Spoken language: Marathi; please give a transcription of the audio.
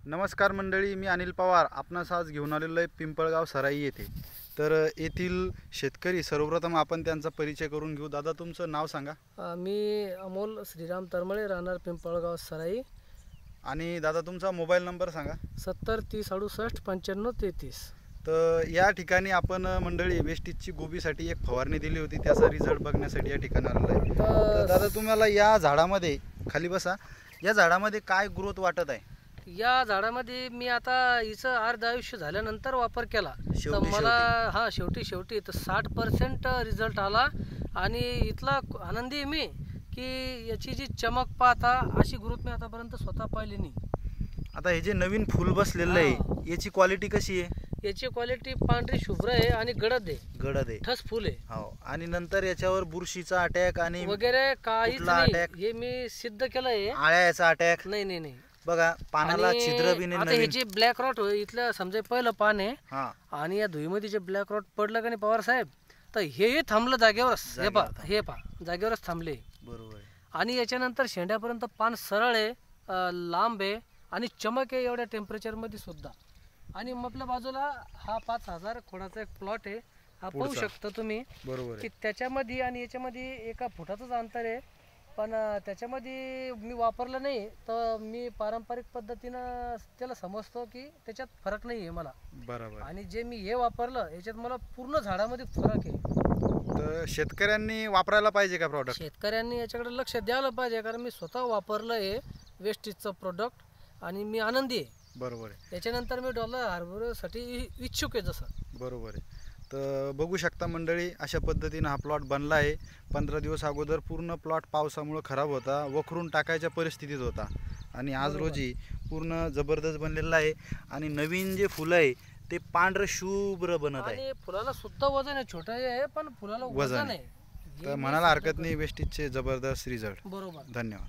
नमस्कार मंडळी, मी अनिल पवार आपणास आज घेऊन आलेलो आहे पिंपळगाव सराई येथे। तर येथील शेतकरी सर्वप्रथम आपण त्यांचा परिचय करून घेऊ। दादा, तुमचं नाव सांगा। मी अमोल श्रीराम तरमळे, राहणार पिंपळगाव सराई। आणि दादा, तुमचा मोबाईल नंबर सांगा। 70 30 68 95 33। तर या ठिकाणी आपण मंडळी वेस्टेजची गोबीसाठी एक फवारणी दिली होती, त्याचा रिझल्ट बघण्यासाठी या ठिकाणी आलेलो आहे। तर दादा, तुम्हाला या झाडामध्ये खाली बसा, या झाडामध्ये काय ग्रोथ वाटत आहे? या झाडामध्ये मी आता हिचं अर्ध आयुष्य झाल्यानंतर वापर केला तर मला शेवटी तर 60% रिझल्ट आला। आणि इथला आनंदी आहे मी की याची जी चमक पाहता अशी ग्रोथ मी आतापर्यंत स्वतः पाहिली नाही। आता हे जे नवीन फुल बसलेलं आहे याची क्वालिटी कशी आहे? याची क्वालिटी पांढरी शुभ्र आहे आणि गडद आहे, ठस फुल आहे। हो, आणि नंतर याच्यावर बुरशीचा अटॅक आणि वगैरे काहीच नाही, हे मी सिद्ध केलंय। आळ्याचा अटॅक नाही बघा, पानाला छिद्र बी नाही। हे जे ब्लॅक रॉट इथलं समजा पहिलं पान आहे आणि या धुईमध्ये जे ब्लॅक रॉट पडलं का नाही पवार साहेब, तर हे थांबलं जागेवरच। हे पा जागेवरच थांबले, बरोबर। आणि याच्यानंतर शेंड्यापर्यंत पान सरळ आहे, लांब आहे आणि चमक आहे एवढ्या टेम्परेचर मध्ये सुद्धा। आणि मग आपल्या बाजूला हा 5000 खोडाचा एक प्लॉट आहे, हा पाहू शकता तुम्ही, बरोबर की त्याच्यामध्ये आणि याच्यामध्ये 1 फुटाचंच अंतर आहे। पण त्याच्यामध्ये मी वापरलं नाही तर मी पारंपरिक पद्धतीनं त्याला समजतो की त्याच्यात फरक नाही आहे मला, बरोबर। आणि जे मी हे वापरलं याच्यात मला पूर्ण झाडामध्ये फरक आहे। तर शेतकऱ्यांनी वापरायला पाहिजे का प्रॉडक्ट? शेतकऱ्यांनी याच्याकडे लक्ष द्यायला पाहिजे, कारण मी स्वतः वापरलं आहे वेस्टेजचं प्रोडक्ट आणि मी आनंदी आहे। बरोबर आहे। त्याच्यानंतर मी डॉलर हार्बरसाठी इच्छुक आहे जसं। बरोबर आहे। तर बघू शकता मंडळी, अशा पद्धतीनं हा प्लॉट बनला आहे। 15 दिवस अगोदर पूर्ण प्लॉट पावसामुळे खराब होता, वखरून टाकायच्या परिस्थितीत होता, आणि आज रोजी पूर्ण जबरदस्त बनलेला आहे। आणि नवीन जे फुलं आहे ते पांढरं शुभ्र बनत आहे, आणि फुलाला सुद्धा वजन आहे, छोटं आहे पण फुलाला वजन आहे। तर म्हणायला हरकत नाही, वेस्टेजचे जबरदस्त रिझल्ट। बरोबर, धन्यवाद।